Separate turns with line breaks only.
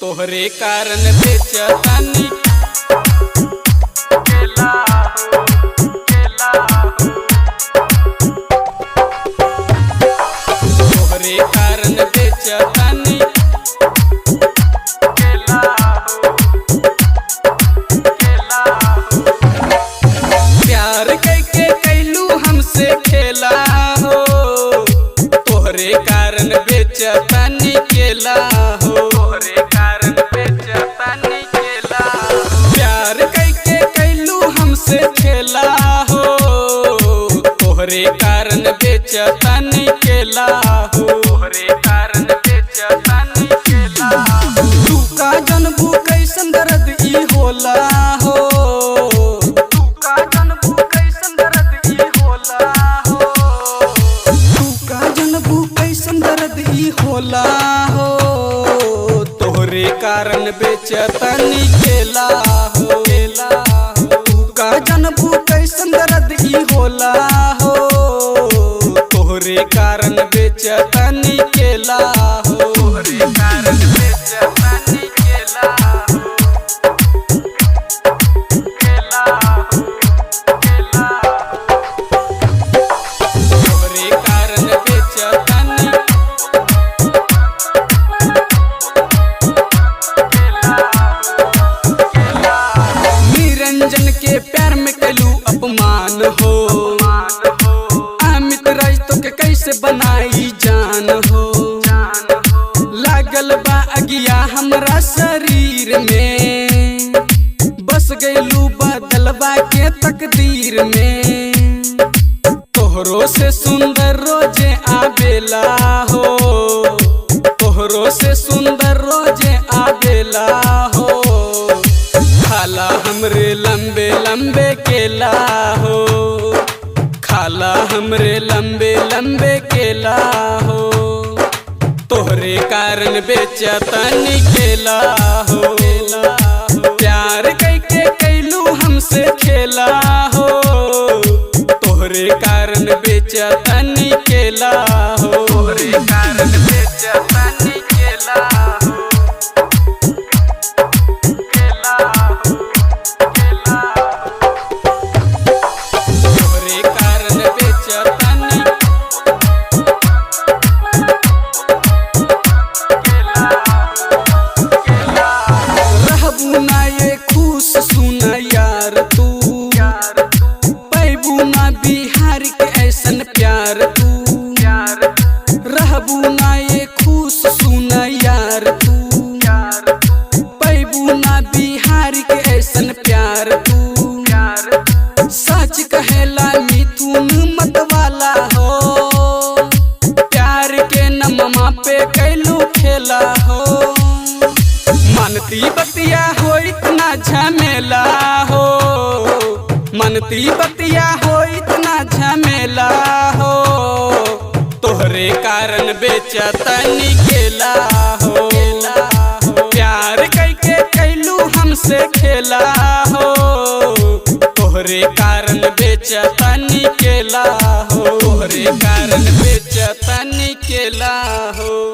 तोहरे कारण बेचतानी केला हो, केला हो। तोहरे कारण बेचतानी केला हो, केला हो। प्यार कैके कैलू हमसे खेला हो, तोहरे कारण बेचतानी केला हो, तोहरे कारण बेचतानी केला हो। प्यार कैके कैलू हमसे खेला हो, तोहरे कारण बेचतानी केला हो, तोहरे कारण बेचतानी केला हो। तू का जनबू कैसन दर्द ई होला हो, तू का जनबू कैसन दर्द ई होला हो, तू का जनबू कैसन दर्द ई होला हो। तोहरे कारण बेचतानी केला हो, केला हो। तू का जनबू कैसन दर्द ई होला हो, तोहरे कारण बेचतानी केला हो, तोहरे कारण बेचतानी केला हो, केला हो, केला हो। तोहरे कारण बेचतानी केला हो, केला हो। निरंजन के प्यार में कैलू अपमान हो, अमित राज तो के कैसे बनाई जान हो। लागल बा अगिया हमरा शरीर में, बस गैलू बदलवा के तकदीर में। तोहरो से सुंदर रोजे आबेला हो, तोहरो से सुंदर रोजे आबेला हो। खाला हमरे लंबे लंबे केला हो, खाला हमरे लंबे लंबे केला हो। तोहरे कारण बेचतानी केला हो, प्यार कैके कैलू हमसे खेला हो, तोहरे कारण बेचतानी केला हो, तोहरे कारण बेचतानी केला हो, केला हो, केला हो। तोहरे कारण बेचतानी केला हो, केला हो। रहबू ना ये खुश सुन यार तू, पैबू ना बिहार के ऐसन प्यार तू। रहबू ना ये खुश सुन यार तू, पैबू ना बिहार के ऐसन प्यार तू। सच कहेला मिथुन मतवाला हो, प्यार के नममा पे कैलू खेला हो। मनती बतिया हो इतना झमेला हो, मनती बतिया हो इतना झमेला हो। तोहरे कारण बेचतानी केला हो, प्यार कैके कैलू हमसे खेला हो, तोहरे कारण बेचतानी केला हो, तोहरे कारण बेचतानी केला हो।